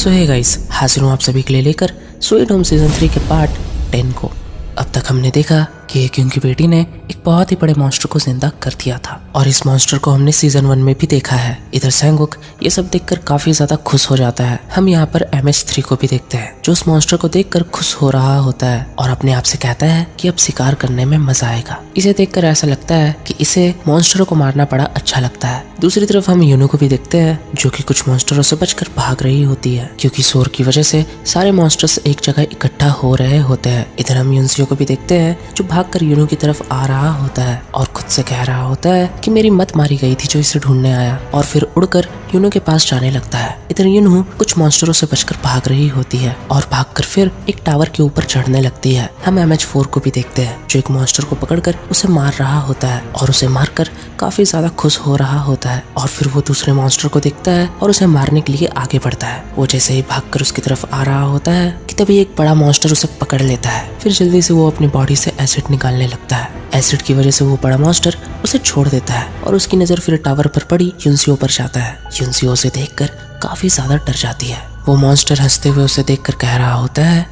सो hey guys, हाजिर हूँ आप सभी के लिए लेकर स्वीट होम सीजन 3 के पार्ट 10 को। अब तक हमने देखा कि एक की बेटी ने एक बहुत ही बड़े मॉन्स्टर को जिंदा कर दिया था और इस मॉन्स्टर को हमने सीजन 1 में भी देखा है। इधर सैंगुक ये सब देखकर काफी ज्यादा खुश हो जाता है। हम यहाँ पर MH3 को भी देखते हैं जो उस मॉन्स्टर को देखकर खुश हो रहा होता है और अपने आप से कहता है कि अब शिकार करने में मजा आएगा। इसे देखकर ऐसा लगता है कि इसे मॉन्स्टरों को मारना बड़ा अच्छा लगता है। दूसरी तरफ हम यूनो को भी देखते हैं जो कि कुछ मॉन्स्टरों से बचकर भाग रही होती है क्योंकि शोर की वजह से सारे मॉन्स्टर्स एक जगह इकट्ठा हो रहे होते हैं। इधर हम युनसियो को भी देखते हैं जो भागकर यूनो की तरफ आ रहा होता है और खुद से कह रहा होता है कि मेरी मत मारी गई थी जो इसे ढूंढने आया, और फिर उड़कर यूनो के पास जाने लगता है। इधर यूनो कुछ मॉन्स्टरों से बचकर भाग रही होती है और भागकर फिर एक टावर के ऊपर चढ़ने लगती है। हम MH4 को भी देखते हैं जो एक मॉन्स्टर को पकड़कर उसे मार रहा होता है और उसे मारकर काफी ज्यादा खुश हो रहा होता है। और फिर वो दूसरे मॉन्स्टर को देखता है और उसे मारने के लिए आगे बढ़ता है। वो जैसे ही भागकर उसकी तरफ आ रहा होता है कि तभी एक बड़ा मॉन्स्टर उसे पकड़ लेता है। फिर जल्दी से वो अपनी बॉडी से एसिड निकालने लगता है। एसिड की वजह से वो बड़ा मॉन्स्टर उसे छोड़ देता है और उसकी नजर फिर टावर पर पड़ी युनसियो पर जाता है। युनसियो उसे देखकर काफी ज्यादा डर जाती है। वो मॉन्स्टर हंसते हुए उसे देखकर कह रहा होता है,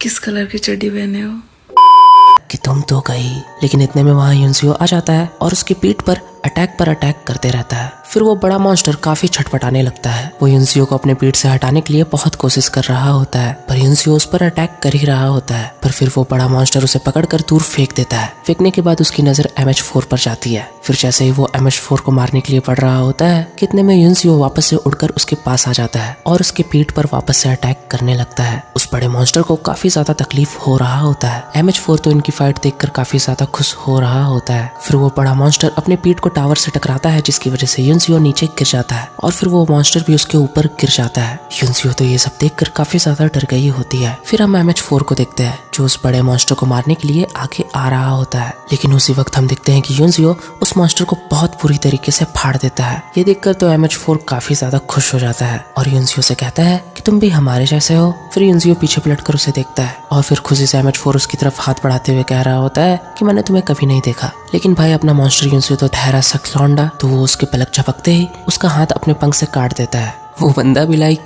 किस कलर की चड्डी पहने हो? कि तुम तो गई। लेकिन इतने में वहाँ युनसियो आ जाता है और उसकी पीठ पर अटैक करते रहता है। फिर वो बड़ा मॉन्स्टर काफी छटपटाने लगता है। वो युनसियो को अपने पीठ से हटाने के लिए बहुत कोशिश कर रहा होता है पर युनसियो उस पर अटैक कर ही रहा होता है। पर फिर वो बड़ा मॉन्स्टर उसे पकड़कर दूर फेंक देता है। फेंकने के बाद उसकी नजर MH4 पर जाती है। फिर जैसे ही वो MH4 को मारने के लिए बढ़ रहा होता है कितने में युनसियो वापस से उड़कर उसके पास आ जाता है और उसके पीठ पर वापस से अटैक करने लगता है। उस बड़े मॉन्स्टर को काफी ज्यादा तकलीफ हो रहा होता है। MH4 तो इनकी फाइट देखकर काफी ज्यादा खुश हो रहा होता है। फिर वो बड़ा मॉन्स्टर अपने पीठ को टावर से टकराता है जिसकी वजह से युनसियो नीचे गिर जाता है और फिर वो मॉन्स्टर भी उसके ऊपर गिर जाता है। युनसियो तो ये सब देखकर काफी ज्यादा डर गई होती है। फिर हम MH4 को देखते हैं जो उस बड़े मॉन्स्टर को मारने के लिए आगे आ रहा होता है। लेकिन उसी वक्त हम देखते हैं कि युनसियो उस मॉन्स्टर को बहुत बुरी तरीके से फाड़ देता है। ये देखकर तो MH4 काफी ज्यादा खुश हो जाता है और युनसियो से कहता है कि तुम भी हमारे जैसे हो। फिर युनसियो पीछे पलटकर उसे देखता है और फिर खुशी से MH4 उसकी तरफ हाथ बढ़ाते हुए कह रहा होता है कि मैंने तुम्हें कभी नहीं देखा। लेकिन भाई अपना मॉन्स्टर युनसियो तो ठहरा सख्त लौंडा, तो वो उसके पलक झपकते ही उसका हाथ अपने पंख से काट देता है। वो बंदा भी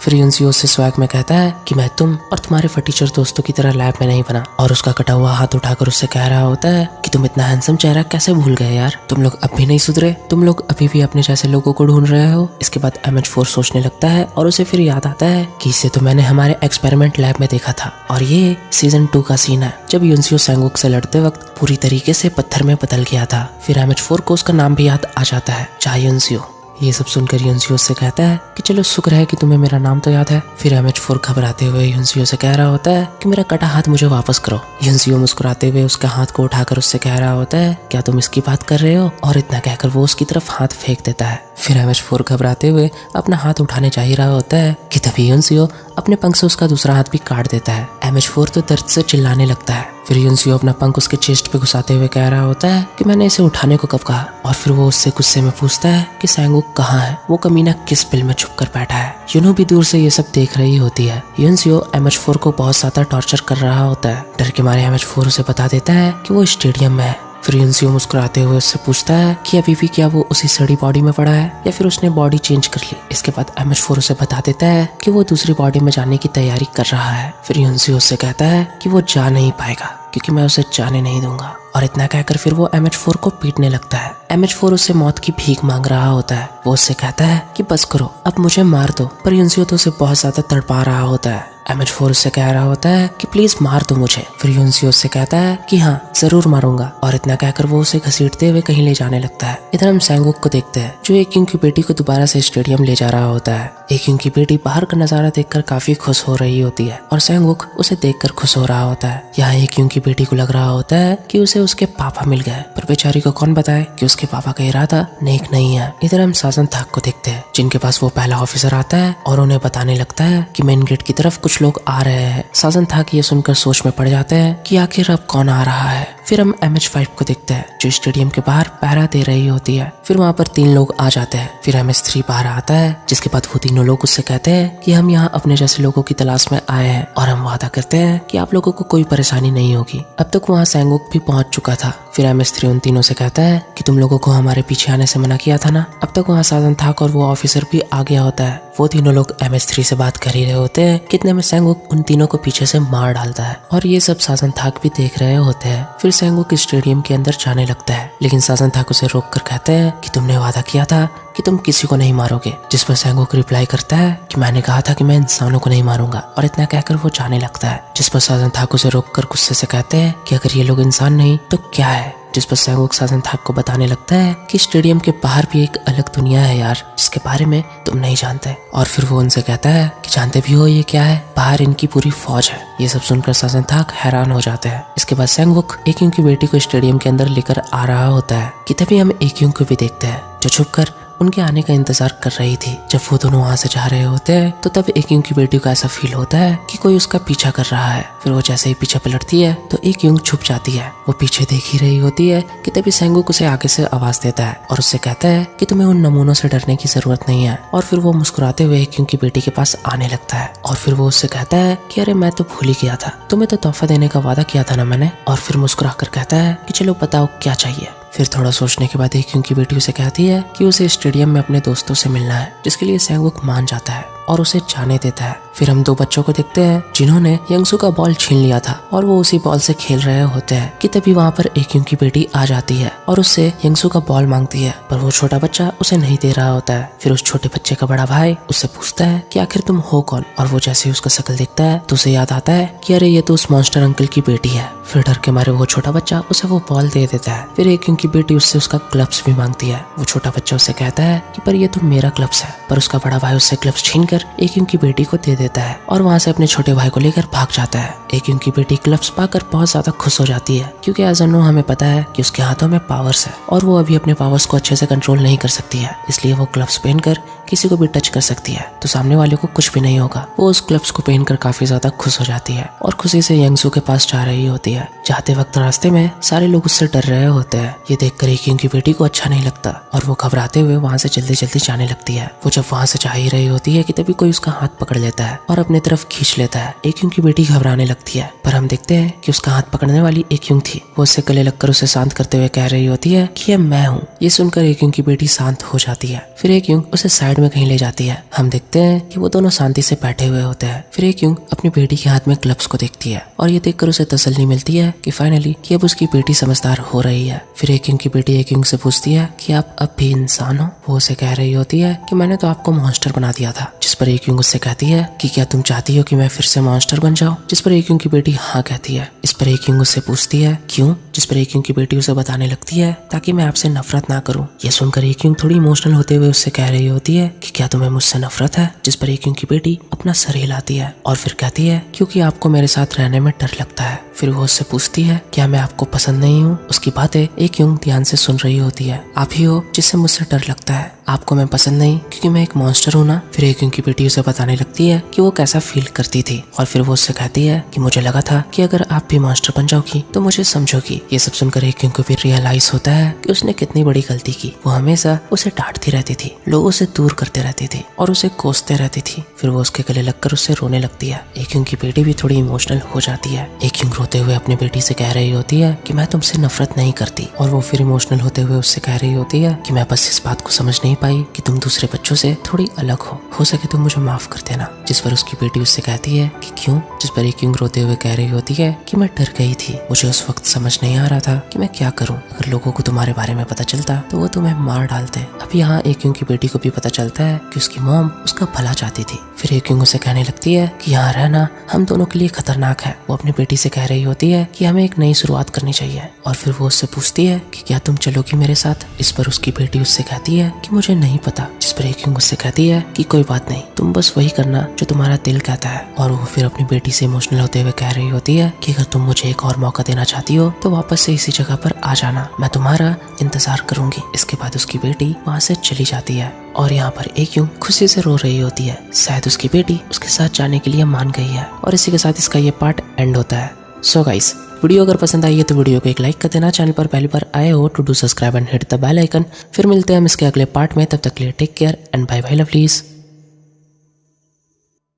फिर युनसियो से स्वैग में कहता है कि मैं तुम और तुम्हारे फटीचर दोस्तों की तरह लैब में नहीं बना, और उसका कटा हुआ हाथ उठाकर उससे कह रहा होता है कि तुम इतना हैंडसम चेहरा कैसे भूल गए यार, तुम लोग अब भी नहीं सुधरे, तुम लोग अभी भी अपने जैसे लोगों को ढूंढ रहे हो। इसके बाद MH4 सोचने लगता है और उसे फिर याद आता है कि इसे तो मैंने हमारे एक्सपेरिमेंट लैब में देखा था और ये सीजन 2 का सीन है जब युनसियो सैंगुक से लड़ते वक्त पूरी तरीके से पत्थर में बदल गया था। फिर MH4 को उसका नाम भी याद आ जाता है, युनसियो। ये सब सुनकर युनसियो से कहता है कि चलो शुक्र है कि तुम्हें मेरा नाम तो याद है। फिर MH4 घबराते हुए युनसियो से कह रहा होता है कि मेरा कटा हाथ मुझे वापस करो। युनसियो मुस्कुराते हुए उसके हाथ को उठाकर उससे कह रहा होता है क्या तुम इसकी बात कर रहे हो, और इतना कहकर वो उसकी तरफ हाथ फेंक देता है। फिर MH4 घबराते हुए अपना हाथ उठाने जा ही रहा होता है कि तभी युनसियो अपने पंख से उसका दूसरा हाथ भी काट देता है। MH4 तो दर्द से चिल्लाने लगता है। फिर युनसियो अपना पंख उसके चेस्ट पे घुसाते हुए कह रहा होता है कि मैंने इसे उठाने को कब कहा, और फिर वो उससे गुस्से में पूछता है कि सैंगुक कहाँ है, वो कमीना किस बिल में छुप कर बैठा है। यूनो भी दूर से ये सब देख रही होती है। युनसियो MH4 को बहुत ज्यादा टॉर्चर कर रहा होता है। डर के मारे MH4 उसे बता देता है कि वो स्टेडियम में है। फिर युनसियो मुस्कुराते हुए उससे पूछता है कि अभी भी क्या वो उसी सड़ी बॉडी में पड़ा है या फिर उसने बॉडी चेंज कर ली। इसके बाद MH4 उसे बता देता है कि वो दूसरी बॉडी में जाने की तैयारी कर रहा है। फिर युनसियो उससे कहता है कि वो जा नहीं पाएगा क्योंकि मैं उसे जाने नहीं दूंगा, और इतना कहकर फिर वो MH4 को पीटने लगता है। MH4 उससे मौत की भीख मांग रहा होता है। वो उससे कहता है कि बस करो, अब मुझे मार दो, पर युनसियो तो उसे बहुत ज्यादा तड़पा रहा होता है। MH4 उससे कह रहा होता है कि प्लीज मार दो मुझे। फिर युनसियो उससे कहता है कि हाँ जरूर मारूंगा, और इतना कहकर वो उसे घसीटते हुए कहीं ले जाने लगता है। इधर हम सैंगुक को देखते हैं जो एक की बेटी को दोबारा से स्टेडियम ले जा रहा होता है। एक की बेटी बाहर का नजारा देखकर काफी खुश हो रही होती है और सैंगुक उसे देखकर खुश हो रहा होता है। यहाँ एक की बेटी को लग रहा होता है कि उसे उसके पापा मिल गए, पर बेचारी को कौन बताए कि उसके पापा का इरादा नेक नहीं है। इधर हम साजन थाक को देखते हैं जिनके पास वो पहला ऑफिसर आता है और उन्हें बताने लगता है कि मेन गेट की तरफ कुछ लोग आ रहे हैं। साजन थाक ये सुनकर सोच में पड़ जाते हैं कि आखिर अब कौन आ रहा है। फिर हम MH5 को देखते हैं जो स्टेडियम के बाहर पहरा दे रही होती है। फिर वहाँ पर 3 लोग आ जाते हैं। फिर MS3 बाहर आता है, जिसके बाद वो तीनों लोग उससे कहते हैं कि हम यहाँ अपने जैसे लोगों की तलाश में आए हैं और हम वादा करते हैं कि आप लोगों को कोई परेशानी नहीं होगी। अब तक वहाँ सैंगवुक भी पहुंच चुका था। फिर MS3 उन तीनों से कहता है कि तुम लोगों को हमारे पीछे आने से मना किया था ना। अब तक वहाँ साजन थाक और वो ऑफिसर भी आ गया होता है। वो तीनों लोग MS3 से बात कर ही रहे होते हैं, कितने में सैंगवुक उन तीनों को पीछे से मार डालता है और ये सब साजन थाक भी देख रहे होते हैं। फिर सैंगवुक स्टेडियम के अंदर जाने लगता है, लेकिन साजन थाक उसे रोक कर कहते हैं कि तुमने वादा किया था कि तुम किसी को नहीं मारोगे। जिस पर सैंगवुक रिप्लाई करता है कि मैंने कहा था कि मैं इंसानों को नहीं मारूंगा, और इतना कहकर वो जाने लगता है। जिस पर साजन थाक उसे रोक कर गुस्से से कहते हैं कि अगर ये लोग इंसान नहीं तो क्या है। जिस पर सैंगवुक साजन थाक को बताने लगता है कि स्टेडियम के बाहर भी एक अलग दुनिया है यार, जिसके बारे में तुम नहीं जानते। और फिर वो उनसे कहता है कि जानते भी हो ये क्या है, बाहर इनकी पूरी फौज है। ये सब सुनकर साजन थाक हैरान हो जाते हैं। इसके बाद सैंगवुक एकयुंग की बेटी को स्टेडियम के अंदर लेकर आ रहा होता है कि तभी हम एकयुंग को भी देखते हैं जो छुपकर उनके आने का इंतजार कर रही थी। जब वो दोनों वहाँ से जा रहे होते हैं तो तब एकयुंग की बेटी को ऐसा फील होता है कि कोई उसका पीछा कर रहा है। फिर वो जैसे ही पीछे पलटती है तो एकयुंग छुप जाती है। वो पीछे देख ही रही होती है कि तभी सैंगवुक उसे आगे से आवाज देता है और उससे कहता है कि तुम्हें उन नमूनों से डरने की जरूरत नहीं है। और फिर वो मुस्कुराते हुए एकयुंग की बेटी के पास आने लगता है और फिर वो उससे कहता है कि अरे मैं तो भूल ही गया था, तुम्हें तो तोहफा देने का वादा किया था ना मैंने। और फिर मुस्कुरा कर कहता है कि चलो बताओ क्या चाहिए। फिर थोड़ा सोचने के बाद एकयुंग की बेटी उसे कहती है कि उसे स्टेडियम में अपने दोस्तों से मिलना है, जिसके लिए सैंगवुक मान जाता है और उसे जाने देता है। फिर हम 2 बच्चों को देखते हैं जिन्होंने यंगसू का बॉल छीन लिया था और वो उसी बॉल से खेल रहे होते हैं कि तभी वहाँ पर एकयुंग की बेटी आ जाती है और उससे यंगसू का बॉल मांगती है, पर वो छोटा बच्चा उसे नहीं दे रहा होता है। फिर उस छोटे बच्चे का बड़ा भाई उससे पूछता है कि आखिर तुम हो कौन, और वो जैसे ही उसका शक्ल देखता है तो उसे याद आता है कि अरे ये तो उस मॉन्स्टर अंकल की बेटी है। फिर डर के मारे वो छोटा बच्चा उसे वो बॉल दे देता है। फिर एकयुंग की बेटी उससे उसका ग्लव्स भी मांगती है। वो छोटा बच्चा उससे कहता है कि पर ये तो मेरा ग्लव्स है, पर उसका बड़ा भाई उससे ग्लव्स छीनकर एकयुंग की बेटी को दे देता है और वहाँ से अपने छोटे भाई को लेकर भाग जाता है। एकयुंग की बेटी ग्लव्स पाकर बहुत ज्यादा खुश हो जाती है, क्योंकि एज नो हमें पता है कि उसके हाथों में पावर्स है और वो अभी अपने पावर्स को अच्छे से कंट्रोल नहीं कर सकती है, इसलिए वो ग्लव्स पहनकर किसी को भी टच कर सकती है तो सामने वाले को कुछ भी नहीं होगा। वो उस ग्लव्स को पहनकर काफी ज्यादा खुश हो जाती है और खुशी से यंगसू के पास जा रही होती है। जाते वक्त रास्ते में सारे लोग उससे डर रहे होते हैं। ये देखकर एकयुंग की बेटी को अच्छा नहीं लगता और वो घबराते हुए वहाँ से जल्दी जल्दी जाने लगती है। वो जब वहाँ से जा ही रही होती है कि तभी कोई उसका हाथ पकड़ लेता है और अपनी तरफ खींच लेता है। एकयुंग की बेटी घबराने लगती है, पर हम देखते हैं कि उसका हाथ पकड़ने वाली एकयुंग थी। वो उससे गले लगकर उसे शांत करते हुए कह रही होती है कि ये मैं हूँ। ये सुनकर एकयुंग की बेटी शांत हो जाती है। फिर एकयुंग उसे साइड में कहीं ले जाती है। हम देखते हैं कि वो दोनों शांति से बैठे हुए होते हैं। फिर एकयुंग अपनी बेटी के हाथ में ग्लव्स को देखती है और ये देखकर उसे तसल्ली मिलती है कि फाइनली कि अब उसकी बेटी समझदार हो रही है। फिर एकयुंग की बेटी एकयुंग से पूछती है कि आप अब भी इंसान हो। वो उसे कह रही होती है कि मैंने तो आपको मॉन्स्टर बना दिया था। जिस पर एकयुंग उससे कहती है कि क्या तुम चाहती हो कि मैं फिर से मॉन्स्टर बन जाऊं? जिस पर एकयुंग की बेटी हाँ कहती है। इस पर एकयुंग उससे पूछती है क्यों? जिस पर एकयुंग की बेटी उसे बताने लगती है ताकि मैं आपसे नफरत ना करूं। ये सुनकर एकयुंग थोड़ी इमोशनल होते हुए उससे कह रही होती है कि क्या तुम्हें मुझसे नफरत है? जिस पर एकयुंग की बेटी अपना सर हिलाती है और फिर कहती है क्योंकि आपको मेरे साथ रहने में डर लगता है। फिर वो उससे पूछती है क्या मैं आपको पसंद नहीं हूँ? उसकी बातें एकयुंग ध्यान से सुन रही होती है। आप ही हो जिससे मुझसे डर लगता है, आपको मैं पसंद नहीं क्योंकि मैं एक मॉन्स्टर हूँ ना। फिर एकयुंग की बेटी उसे बताने लगती है कि वो कैसा फील करती थी और फिर वो उससे कहती है कि मुझे लगा था कि अगर आप भी मॉन्स्टर बन जाओगी तो मुझे समझोगी। ये सब सुनकर एकयुंग को भी रियलाइज होता है कि उसने कितनी बड़ी गलती की। वो हमेशा उसे डांटती रहती थी, लोगों से दूर करते रहती थी और उसे कोसते रहती थी। फिर वो उसके गले लगकर उससे रोने लगती है। एकयुंग की बेटी भी थोड़ी इमोशनल हो जाती है। एकयुंग रोते हुए अपनी बेटी से कह रही होती है कि मैं तुमसे नफरत नहीं करती और वो फिर इमोशनल होते हुए उससे कह रही होती है कि मैं बस इस बात को समझ नहीं पाई कि तुम दूसरे बच्चों से थोड़ी अलग हो सके तो मुझे माफ कर देना। जिस पर उसकी बेटी उससे कहती है कि क्यों? जिस पर एकयुंग रोते हुए कह रही होती है कि मैं डर गई थी, मुझे उस वक्त समझ नहीं आ रहा था कि मैं क्या करूं। अगर लोगों को तुम्हारे बारे में पता चलता तो वो तुम्हें मार डालते। अब यहाँ एकयुंग की बेटी को भी पता चलता है कि उसकी मॉम उसका भला चाहती थी। फिर एकयुंग उसे कहने लगती है कि यहाँ रहना हम दोनों के लिए खतरनाक है। वो अपनी बेटी से कह रही होती है कि हमें एक नई शुरुआत करनी चाहिए और फिर वो उससे पूछती है कि क्या तुम चलोगी मेरे साथ? इस पर उसकी बेटी उससे कहती है कि मुझे नहीं पता। जिस पर एकयुंग उससे कहती है कि कोई बात नहीं, तुम बस वही करना जो तुम्हारा दिल कहता है। और वो फिर अपनी बेटी से इमोशनल होते हुए कह रही होती है कि अगर तुम मुझे एक और मौका देना चाहती हो तो वापस से इसी जगह पर आ जाना, मैं तुम्हारा इंतजार करूंगी। इसके बाद उसकी बेटी वहाँ से चली जाती है और यहाँ पर एकयुंग खुशी से रो रही होती है। शायद उसकी बेटी उसके साथ जाने के लिए मान गई है। और इसी के साथ इसका ये पार्ट एंड होता है। सो गाइस, वीडियो अगर पसंद आई है तो वीडियो को एक लाइक कर देना। चैनल पर पहली बार आए हो तो do subscribe and hit the bell icon. फिर मिलते हैं हम इसके अगले पार्ट में, तब तक के लिए take care and bye bye lovelies.